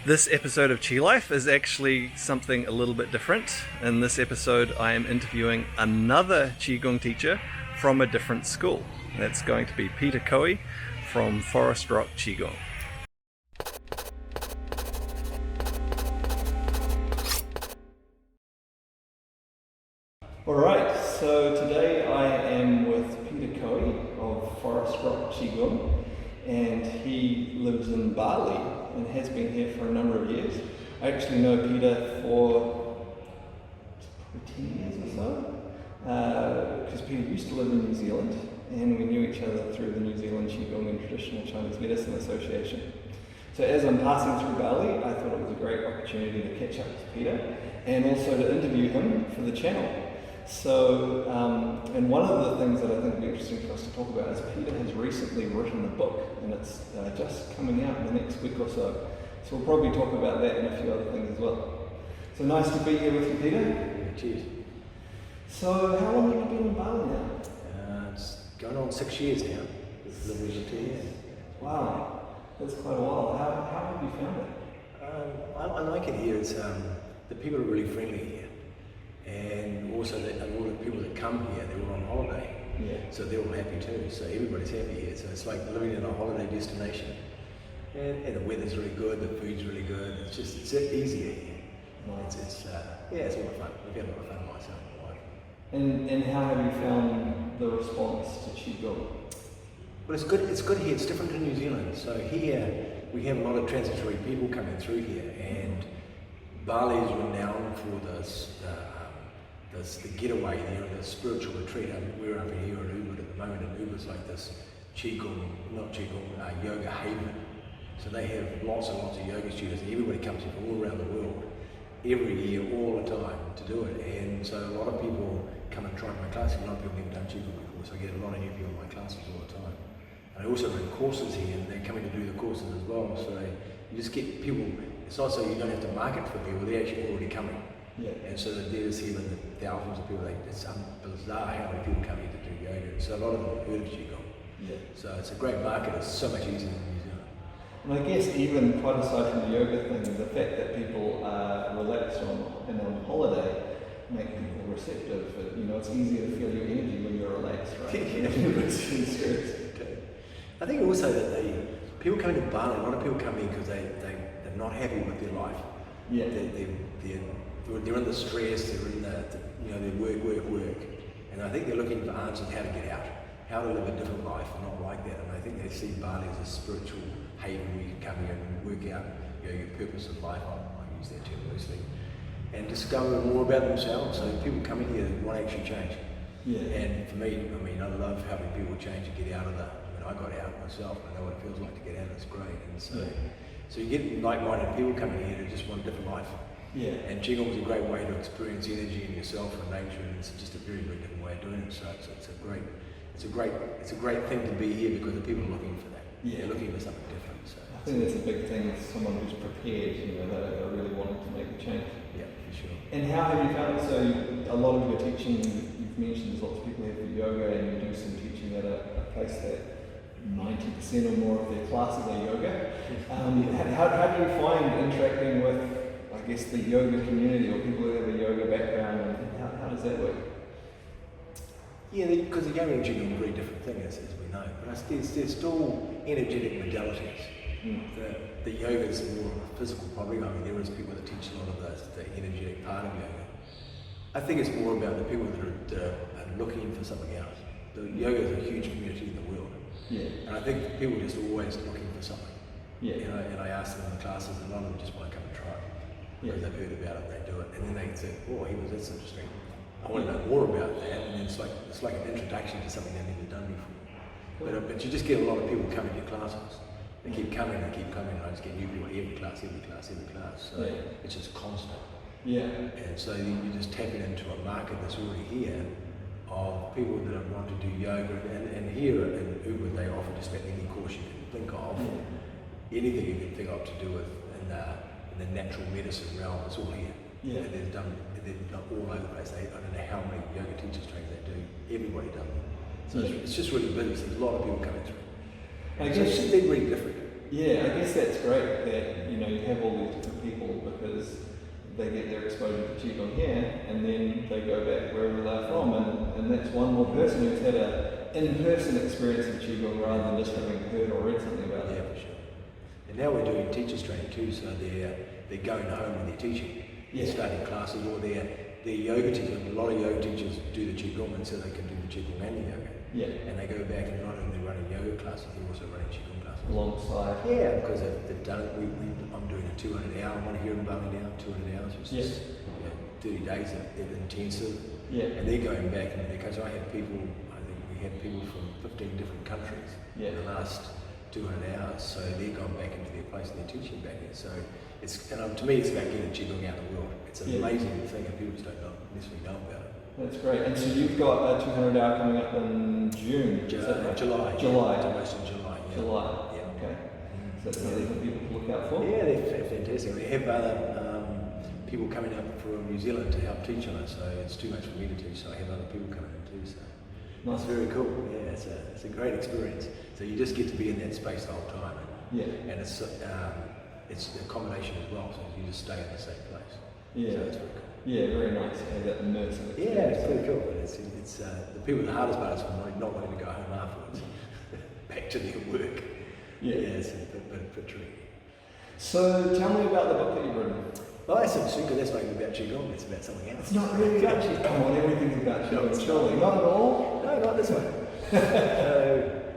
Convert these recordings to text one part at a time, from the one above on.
This episode of Chi Life is actually something a little bit different. In this episode, I am interviewing another Qigong teacher from a different school. That's going to be Peter Caughey from Forest Rock Qigong. Alright, so today I am with Peter Caughey of Forest Rock Qigong, and he lives in Bali and has been here for a number of years. I actually know Peter for probably 10 years or so, because Peter used to live in New Zealand and we knew each other through the New Zealand Qigong and Traditional Chinese Medicine Association. So as I'm passing through Bali, I thought it was a great opportunity to catch up with Peter and also to interview him for the channel. So, and one of the things that I think would be interesting for us to talk about is Peter has recently written a book, and it's just coming out in the next week or so. So we'll probably talk about that and a few other things as well. So nice to be here with you, Peter. Yeah, cheers. So how long have you been in Bali now? It's going on 6 years now. Living here 2 years. Wow, that's quite a while. How have you found it? I like it here. It's the people are really friendly here. And also all the people that come here, they're all on holiday. Yeah. So they're all happy too. So everybody's happy here. So it's like living in a holiday destination. And the weather's really good, the food's really good. It's easier here. Nice. It's a lot of fun. We've had a lot of fun myself and my wife. And how have you found the response to Qigong? Well, it's good here. It's different to New Zealand. So here we have a lot of transitory people coming through here, and Bali is renowned for the getaway, the spiritual retreat. We're over here at Ubud at the moment, and Ubud's like this yoga haven. So they have lots and lots of yoga students, and everybody comes here from all around the world, every year, all the time, to do it. And so a lot of people come and try my classes. A lot of people have never done Qigong before, so I get a lot of new people in my classes all the time. And I also run courses here, and they're coming to do the courses as well. So you just get people. It's not so you don't have to market for people; they're actually already coming. Yeah. And so they're just here with thousands of people. It's bizarre how many people come here to do yoga. So a lot of them have heard of Qigong. Yeah. So it's a great market. It's so much easier than New Zealand. And I guess even quite aside from the yoga thing, the fact that people are relaxed and on holiday make people receptive. It's easier to feel your energy when you're relaxed, right? I think also that people coming to Bali, a lot of people come here because they're not happy with their life. Yeah. They're in the stress, they're in they work. And I think they're looking for answers how to get out, how to live a different life and not like that. And I think they see Bali as a spiritual haven where you can come here and work out your purpose of life. I use that term loosely. And discover more about themselves. So people come in here that want to actually change. Yeah. And for me, I love helping people change and get out of I got out myself. I know what it feels like to get out. It's great. And so you get like-minded people coming here that just want a different life. Yeah. And Qigong is a great way to experience energy in yourself and nature, and it's just a very, very different way of doing it. So it's a great thing to be here because the people are looking for that. Yeah. They're looking for something different. So I think that's a big thing. It's someone who's prepared. That are really wanting to make a change. yeah, for sure. And how have you found it? So a lot of your teaching, you've mentioned there's lots of people here for yoga, and you do some teaching at a place that 90% or more of their classes are yoga. How do you find interacting with, I guess, the yoga community or people who have a yoga background, and how does that work? Yeah, because the yoga and Qigong are very different things, as we know. But there's still energetic modalities. The yoga is more physical, probably. There is people that teach a lot of the energetic part of yoga. I think it's more about the people that are looking for something else. The yoga is a huge community in the world. Yeah. And I think people are just always looking for something. Yeah. And I ask them in the classes, and a lot of them just want to come and try it. Because they've heard about it, they do it. And then they say, that's interesting. I want to know more about that. And then it's like an introduction to something they've never done before. But you just get a lot of people coming to your classes. They keep coming, and I just get new people every class. So it's just constant. Yeah. And so you're just tapping into a market that's already here of people that want to do yoga. And here in Ubud, they offer just about any course you can think of. Anything you can think of to do with in the natural medicine realm, it's all here. Yeah. And they've done all over the place. I don't know how many yoga teachers trainings they do. Everybody does them. So it's just really busy. So there's a lot of people coming through. I guess they're really different. Yeah, I guess that's great that you have all these because they get their exposure to Qigong here, and then they go back wherever they're from, and that's one more person who's had a in-person experience of Qigong rather than just having heard or read something about it. Yeah, for sure. And now we're doing teachers training too, so they're going home and they're teaching. They're starting classes, or they're yoga teachers. A lot of yoga teachers do the Qigong, and so they can do the Qigong and the yoga. Yeah. And they go back and not only running yoga classes, they're also running Qigong classes. Alongside. Yeah, because they've done it. I'm doing a 200-hour one here in Bali now, 200 hours, which is 30 days of intensive. Yeah. And they're going back, and because I think we had people from 15 different countries in the last 200 hours, so they're gone back into their place and they're teaching back here. So to me, it's about getting Qigong out of the world. It's an amazing thing, and people just don't necessarily know about it. That's great. And so you've got a 200 hour coming up in June? July. July. Most in July. Yeah. July. Yeah. Okay. So that's something for people to look out for? Yeah, they're fantastic. We have other people coming up from New Zealand to help teach on it, so it's too much for me to teach, so I have other people coming in too. So nice. It's very cool. Yeah, it's a great experience. So you just get to be in that space the whole time. And it's a combination as well, so you just stay in the same place. Yeah. So it's very cool. Yeah, very nice to have that immersive experience. Yeah, it's pretty cool. But it's the people, the hardest part is not wanting to go home afterwards, back to their work. Yeah, it's a bit tricky. So tell me about the book that you've written. Well, that's interesting because that's not even about Qigong, it's about something else. It's not really about Qigong. Come on, everything's about Qigong, surely. Not at all? No, not this one.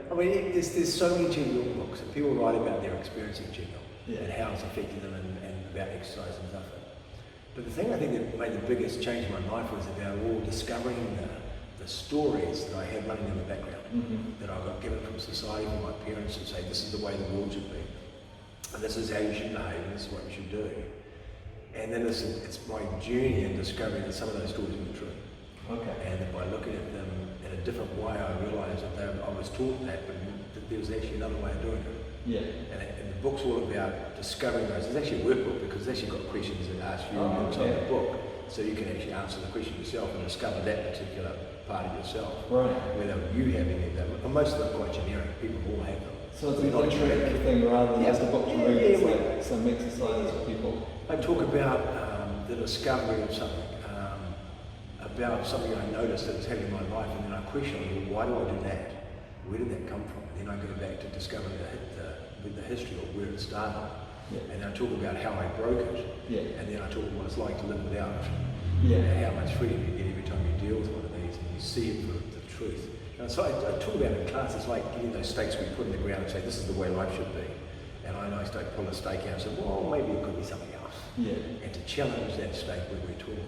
I mean, there's so many Qigong books, and people write about their experience of Qigong and how it's affected them and about exercise and stuff. But the thing I think that made the biggest change in my life was about all discovering the stories that I had running in the background, that I got given from society, from my parents, and say this is the way the world should be, and this is how you should behave, and this is what you should do. And then it's my journey in discovering that some of those stories were true. Okay. And that by looking at them in a different way, I realised that I was taught that, but that there was actually another way of doing it. Yeah. And the book's all about discovering those. There's actually a workbook because it's actually got questions that ask you inside the book, so you can actually answer the question yourself and discover that particular part of yourself. Right. Without you having it. And most of them are quite generic. People all have them. So it's an interactive thing rather than just a book to read. It's like some exercises for people. I talk about the discovery of something, about something I noticed that was happening in my life, and then I question, why do I do that? Where did that come from? And then I go back to discovering the history of where it started. Yeah. And I talk about how I broke it. Yeah. And then I talk about what it's like to live without it. Yeah. And how much freedom you get every time you deal with one of these and you see it for the truth. And so I talk about it in class. It's like getting those stakes we put in the ground and say, this is the way life should be. And I know I start pull a stake out and say, well, maybe it could be something else. Yeah. And to challenge that stake where we talk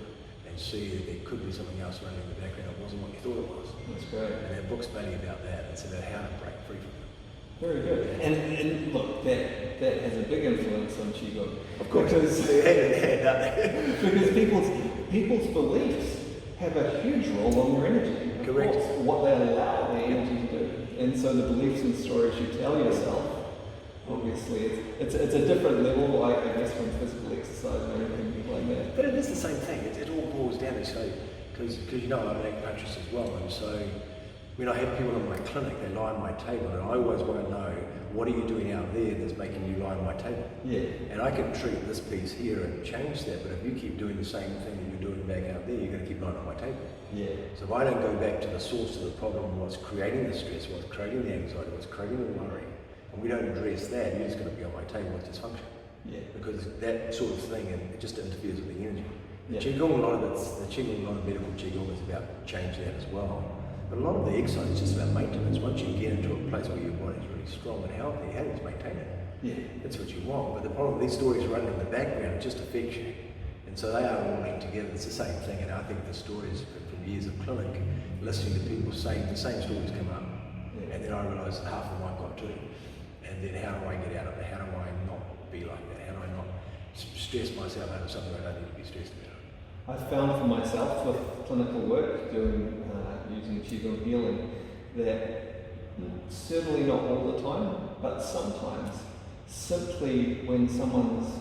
and see that there could be something else running in the background. It wasn't what you thought it was. That's great. And that book's mainly about that. It's about how to break free from it. Very good. And look, that has a big influence on Qigong. Of course. Because people's beliefs have a huge role on their energy. Correct. What they allow their energy to do. And so the beliefs and stories you tell yourself, obviously, it's a different level, I guess, from physical exercise and everything like that. But it is the same thing. It all boils down to say, because you know I'm an acupuncturist as well, and so when I have people in my clinic, they lie on my table, and I always want to know, what are you doing out there that's making you lie on my table? Yeah. And I can treat this piece here and change that, but if you keep doing the same thing that you're doing back out there, you're going to keep lying on my table. Yeah. So if I don't go back to the source of the problem, what's creating the stress, what's creating the anxiety, what's creating the worry, and we don't address that, you're just going to be on my table with dysfunction. Yeah. Because that sort of thing, and it just interferes with the energy. Yeah. Qigong, a lot of medical Qigong is about changing that as well. But a lot of the exercise is just about maintenance. Once you get into a place where your body's really strong and healthy, how do you maintain it? Yeah. That's what you want. But the problem with these stories running in the background, it just affects you. And so they are all linked together. It's the same thing. And I think the stories from years of clinic, listening to people saying the same stories come up. Yeah. And then I realised that half of them I've got too. And then how do I get out of it? How do I not be like that? How do I not stress myself out of something I don't need to be stressed about? I found for myself with clinical work, using Qigong healing, that certainly not all the time, but sometimes, simply when someone's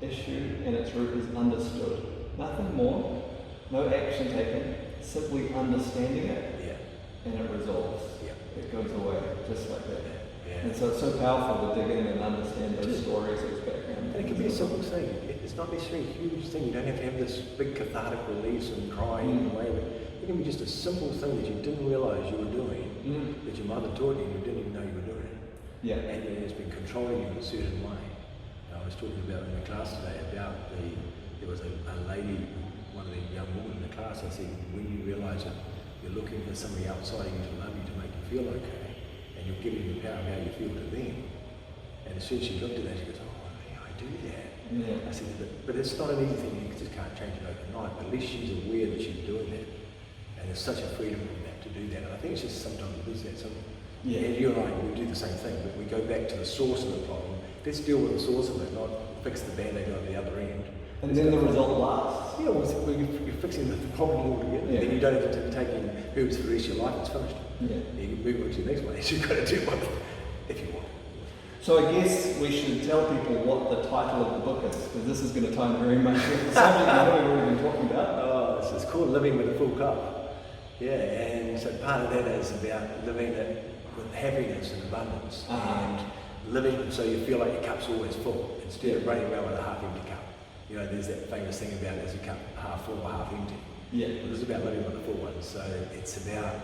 issue and its root is understood, nothing more, no action taken, simply understanding it, and it resolves. Yeah. It goes away, just like that. Yeah. And so it's so powerful to dig in and understand those stories, those background And it can be a simple thing. It's not necessarily a huge thing. You don't have to have this big cathartic release and crying away. It can be just a simple thing that you didn't realise you were doing, that your mother taught you and you didn't even know you were doing it. Yeah. And it's been controlling you in a certain way. I was talking about in the class today about there was a lady, one of the young women in the class. I said, when you realise that you're looking for somebody outside of you to love you, to make you feel okay, and you're giving the power of how you feel to them. And as soon as she looked at that, she goes, oh, yeah, I do that. Yeah. I said, but it's not an easy thing. You just can't change it overnight. But at least she's aware that she's doing that. And there's such a freedom in that to do that. And I think it's just sometimes it is that simple. Yeah. And you and I, we do the same thing, but we go back to the source of the problem. Let's deal with the source of it, not fix the band-aid on the other end. And then the result lasts. Yeah, well, you're fixing the problem altogether. Yeah. Then you don't have to take in herbs for the rest of your life, it's finished. Yeah. You can move on to the next one. You've got to do one if you want. So I guess we should tell people what the title of the book is, because this is going to tie in very much with the subject we've already been talking about. Oh, it's called Living with a Full Cup. Yeah, and so part of that is about living it with happiness and abundance, and living so you feel like your cup's always full, instead of running around with a half empty cup. You know, there's that famous thing about is your cup half full or half empty. Yeah. Well, this is about living with a full one. So it's about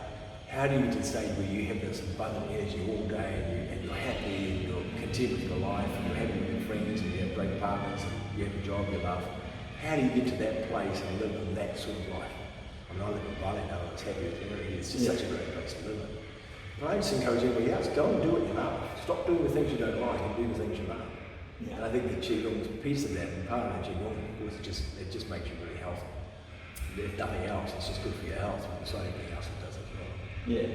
how do you get to the stage where you have this abundant energy all day and you're happy and you're content with your life and you're happy with your friends and you have great partners and you have a job you love. How do you get to that place and live in that sort of life? I mean, I live in Bali now and it's happy with everything. It's just such a great place to live in. But I just encourage everybody else, go and do what you love. Stop doing the things you don't like and do the things you love. Yeah. And I think the Qigong is a piece of that, and part of the Qigong, of course, it just makes you really healthy. If nothing else, it's just good for your health, and besides everything else it does as well. Yeah.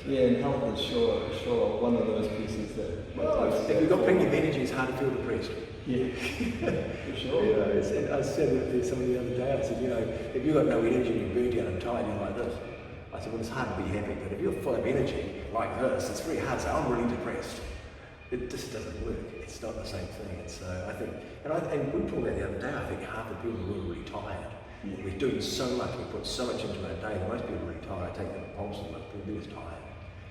Yeah, and health is sure one of those pieces that... Well, if you've got plenty of energy, it's hard to feel depressed. Yeah, for sure. You know, I said it to somebody the other day, I said, you know, if you've got no energy and you're burnt out and tired, you're like this. I said, well, it's hard to be happy, but if you're full of energy like this, it's very hard to say, I'm really depressed. It just doesn't work. It's not the same thing. And so I think, and we talked about the other day, I think half the people in the world are really tired. Yeah. We're doing so much, we put so much into our day, most people are really tired. Take the pulse and look, people are just tired.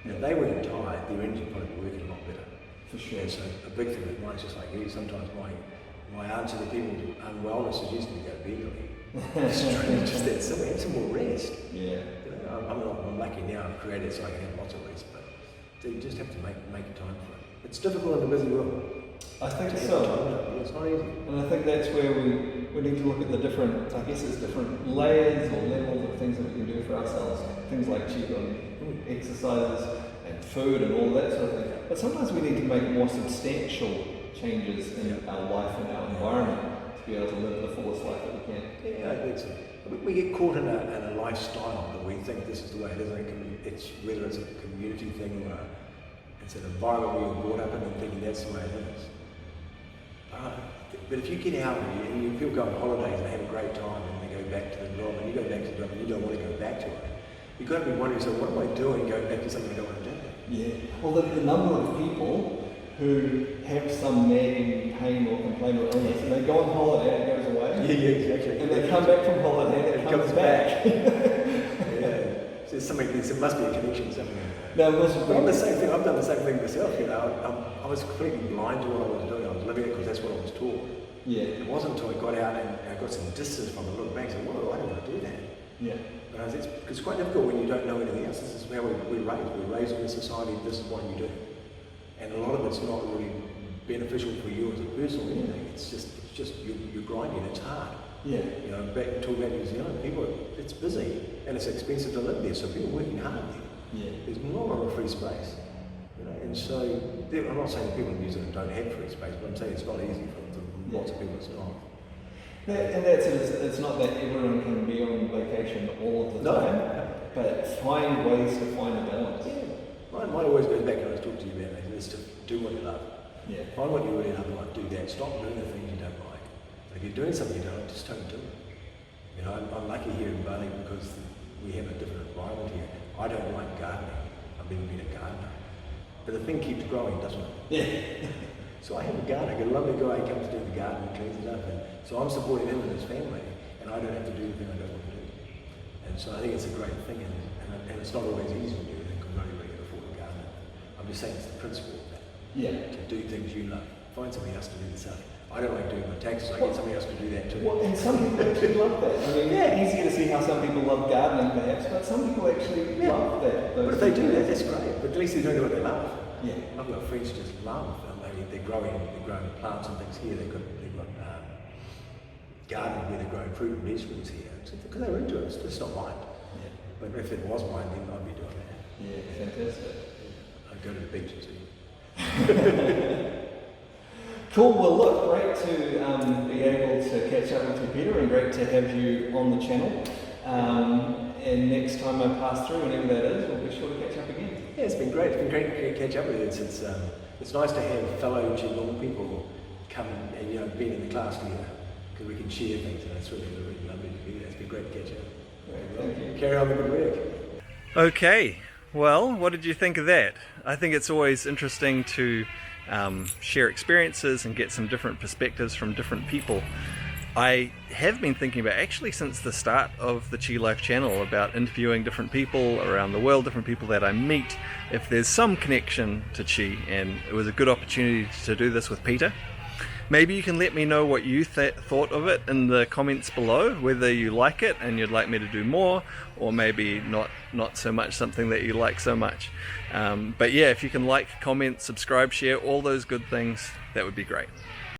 And if they weren't tired, their energy probably would work a lot better. For sure. And so a big thing with mine is just like you, sometimes my answer to people's unwellness is usually to go to bed early. It's just that simple. Have some more rest. Yeah. You know, I'm lucky now, I've created so I can have lots of rest, but you just have to make time for it. It's difficult in the busy world. I think so. It's not easy. And I think that's where we need to look at the different, I guess it's different layers or levels of things that we can do for ourselves. Things like Qigong, exercises, and food and all that sort of thing. But sometimes we need to make more substantial changes in our life and our environment to be able to live the fullest life that we can. Yeah, I think so. We get caught in a lifestyle that we think this is the way it is. It's whether it's a community thing or it's an environment where you're brought up in and thinking that's the way it is. But if you get out and you feel go on holidays and have a great time and then go back to the job and you go back to the job and you don't want to go back to it, you've got to be wondering, so what am I doing going back to something I don't want to do? Yeah. Well, the number of people who have some nagging pain or complaint or illness and they go on holiday and it goes away. Yeah, exactly. And they come back from holiday and it comes back. Yeah. So there must be a connection somewhere. No, I'm the same thing. I've done the same thing myself. You know, I was completely blind to what I was doing. I was living it because that's what I was taught. Yeah. It wasn't until I got out and I got some distance from it, looked back and said, "Whoa, I don't want to do that." Yeah. But it's quite difficult when you don't know anything else. This is how we're raised. We're raised in a society. This is what you do, and a lot of it's not really beneficial for you as a person or anything. It's just you're grinding. It's hard. Yeah. You know, back talking about New Zealand, it's busy and it's expensive to live there, so people are working hard there. Yeah. There's not a lot of free space. You know, and so I'm not saying people in New Zealand don't have free space, but I'm saying it's not easy for lots of people. It's not. And that's it. It's not that everyone can be on vacation all of the time, but find ways to find a balance. Yeah. Mine always goes back when I was talking to you about it, is to do what you love. Yeah. Find what you really love and do that. Stop doing the things you don't like. If you're doing something you don't like, just don't do it. You know, I'm lucky here in Bali because we have a different environment here. I don't like gardening. I've never been a gardener. But the thing keeps growing, doesn't it? Yeah. So I have a gardener. I got a lovely guy who comes to do the garden and cleans it up. And so I'm supporting him and his family, and I don't have to do the thing I don't want to do. And so I think it's a great thing, and it's not always easy to do because not everybody can afford a gardener. I'm just saying it's the principle of that. Yeah. To do things you love. Find somebody else to do the stuff. I I don't like doing my taxes. I get somebody else to do that too. Well, and some people actually love that. I mean, Yeah. easier to see how some people love gardening perhaps, but some people actually love that. But if they do that, that's great. But at least they're doing what they love. Yeah. I've got friends who just love. They're growing plants and things here. They've got gardening where they're growing fruit and vegetables here. Because they were into it. It's not mine. Yeah. But if it was mine, then I'd be doing that. Yeah, fantastic. I'd go to the beach and see. Cool, well look, great to be able to catch up with you, Peter, and great to have you on the channel. And next time I pass through, whenever that is, we'll be sure to catch up again. Yeah, it's been great. It's been great to catch up with you. It's nice to have fellow Qigong people come and be in the class together, because we can share things, and it's really lovely to be there. It's been great to catch up. Great, thank you. Carry on the good work. Okay, well, what did you think of that? I think it's always interesting to share experiences and get some different perspectives from different people. I have been thinking about, actually since the start of the Qi Life channel, about interviewing different people around the world, different people that I meet, if there's some connection to Qi, and it was a good opportunity to do this with Peter. Maybe you can let me know what you thought of it in the comments below, whether you like it and you'd like me to do more, or maybe not so much something that you like so much. But yeah, if you can like, comment, subscribe, share, all those good things, that would be great.